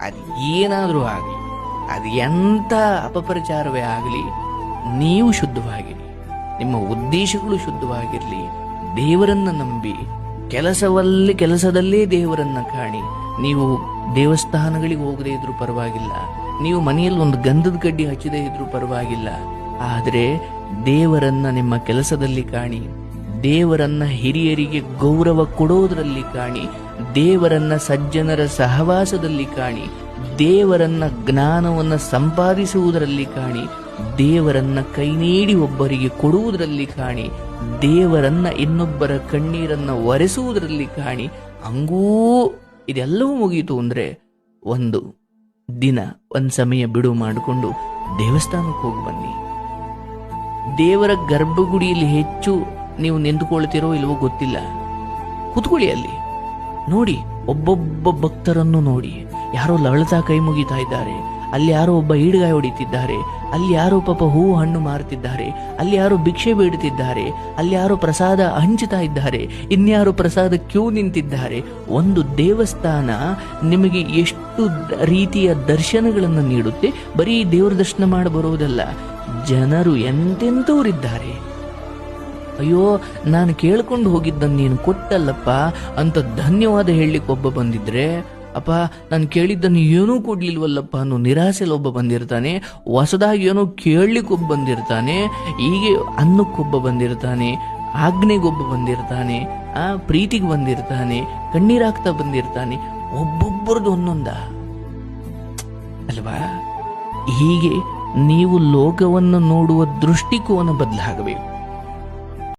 ಅದು ಏನಾದರೂ ಆಗಲಿ, ಅದು ಎಂಥ ಅಪಪ್ರಚಾರವೇ ಆಗಲಿ, ನೀವು ಶುದ್ಧವಾಗಿರಿ, ನಿಮ್ಮ ಉದ್ದೇಶಗಳು ಶುದ್ಧವಾಗಿರಲಿ. ದೇವರನ್ನ ನಂಬಿ ಕೆಲಸದಲ್ಲೇ ದೇವರನ್ನ ಕಾಣಿ. ನೀವು ದೇವಸ್ಥಾನಗಳಿಗೆ ಹೋಗದೇ ಇದ್ರೂ ಪರವಾಗಿಲ್ಲ, ನೀವು ಮನೆಯಲ್ಲಿ ಒಂದು ಗಂಧದ ಕಡ್ಡಿ ಹಚ್ಚದೇ ಇದ್ರೂ ಪರವಾಗಿಲ್ಲ, ಆದರೆ ದೇವರನ್ನ ನಿಮ್ಮ ಕೆಲಸದಲ್ಲಿ ಕಾಣಿ. ದೇವರನ್ನ ಹಿರಿಯರಿಗೆ ಗೌರವ ಕೊಡೋದ್ರಲ್ಲಿ ಕಾಣಿ. ದೇವರನ್ನ ಸಜ್ಜನರ ಸಹವಾಸದಲ್ಲಿ ಕಾಣಿ. ದೇವರನ್ನ ಜ್ಞಾನವನ್ನ ಸಂಪಾದಿಸುವುದರಲ್ಲಿ ಕಾಣಿ. ದೇವರನ್ನ ಕೈ ನೀಡಿ ಒಬ್ಬರಿಗೆ ಕೊಡುವುದರಲ್ಲಿ ಕಾಣಿ. ದೇವರನ್ನ ಇನ್ನೊಬ್ಬರ ಕಣ್ಣೀರನ್ನ ಒರೆಸುವುದರಲ್ಲಿ ಕಾಣಿ. ಹಂಗೂ ಇದೆಲ್ಲವೂ ಮುಗೀತು ಅಂದ್ರೆ ಒಂದು ದಿನ ಒಂದು ಸಮಯ ಬಿಡುವು ಮಾಡಿಕೊಂಡು ದೇವಸ್ಥಾನಕ್ಕೆ ಹೋಗಿ ಬನ್ನಿ. ದೇವರ ಗರ್ಭಗುಡಿಯಲ್ಲಿ ಹೆಚ್ಚು ನೀವು ನಿಂತುಕೊಳ್ತಿರೋ ಇಲ್ವೋ ಗೊತ್ತಿಲ್ಲ, ಕುತ್ಕೊಳ್ಳಿ ಅಲ್ಲಿ, ನೋಡಿ ಒಬ್ಬೊಬ್ಬ ಭಕ್ತರನ್ನು ನೋಡಿ. ಯಾರೋ ಲವಳತಾ ಕೈ ಮುಗಿತಾ ಇದ್ದಾರೆ, ಅಲ್ಲಿ ಯಾರೋ ಒಬ್ಬ ಈಡ್ಗಾಯ ಹೊಡಿತಿದ್ದಾರೆ, ಅಲ್ಲಿ ಯಾರೋ ಪಾಪ ಹೂವು ಹಣ್ಣು ಮಾರುತ್ತಿದ್ದಾರೆ, ಅಲ್ಲಿ ಯಾರೋ ಭಿಕ್ಷೆ ಬೇಡುತ್ತಿದ್ದಾರೆ, ಅಲ್ಲಿ ಯಾರೋ ಪ್ರಸಾದ ಹಂಚುತ್ತಾ ಇದ್ದಾರೆ, ಇನ್ಯಾರೋ ಪ್ರಸಾದ ಕ್ಯೂ ನಿಂತಿದ್ದಾರೆ. ಒಂದು ದೇವಸ್ಥಾನ ನಿಮಗೆ ಎಷ್ಟು ರೀತಿಯ ದರ್ಶನಗಳನ್ನು ನೀಡುತ್ತೆ. ಬರೀ ದೇವರ ದರ್ಶನ ಮಾಡಿ ಬರುವುದಲ್ಲ, ಜನರು ಎಂತೆಂಥವರಿದ್ದಾರೆ. ಅಯ್ಯೋ, ನಾನು ಕೇಳ್ಕೊಂಡು ಹೋಗಿದ್ದನ್ನು ನೀನು ಕೊಟ್ಟಲ್ಲಪ್ಪ ಅಂತ ಧನ್ಯವಾದ ಹೇಳಲಿಕ್ಕೆ ಒಬ್ಬ ಬಂದಿದ್ರೆ, ಅಪ್ಪ ನಾನು ಕೇಳಿದ್ದನ್ನು ಏನೂ ಕೊಡ್ಲಿಲ್ವಲ್ಲಪ್ಪ ಅನ್ನೋ ನಿರಾಸೆಯಲ್ಲಿ ಒಬ್ಬ ಬಂದಿರ್ತಾನೆ. ಹೊಸದಾಗಿ ಏನೋ ಕೇಳಲಿಕ್ಕೊಬ್ಬ ಬಂದಿರ್ತಾನೆ, ಹೀಗೆ ಅನ್ನಕ್ಕೊಬ್ಬ ಬಂದಿರ್ತಾನೆ, ಆಜ್ಞೆಗೊಬ್ಬ ಬಂದಿರ್ತಾನೆ, ಪ್ರೀತಿಗೆ ಬಂದಿರ್ತಾನೆ, ಕಣ್ಣೀರಾಗ್ತಾ ಬಂದಿರ್ತಾನೆ. ಒಬ್ಬೊಬ್ಬರದು ಒಂದೊಂದ ಅಲ್ವಾ? ಹೀಗೆ ನೀವು ಲೋಕವನ್ನು ನೋಡುವ ದೃಷ್ಟಿಕೋನ ಬದಲಾಗಬೇಕು.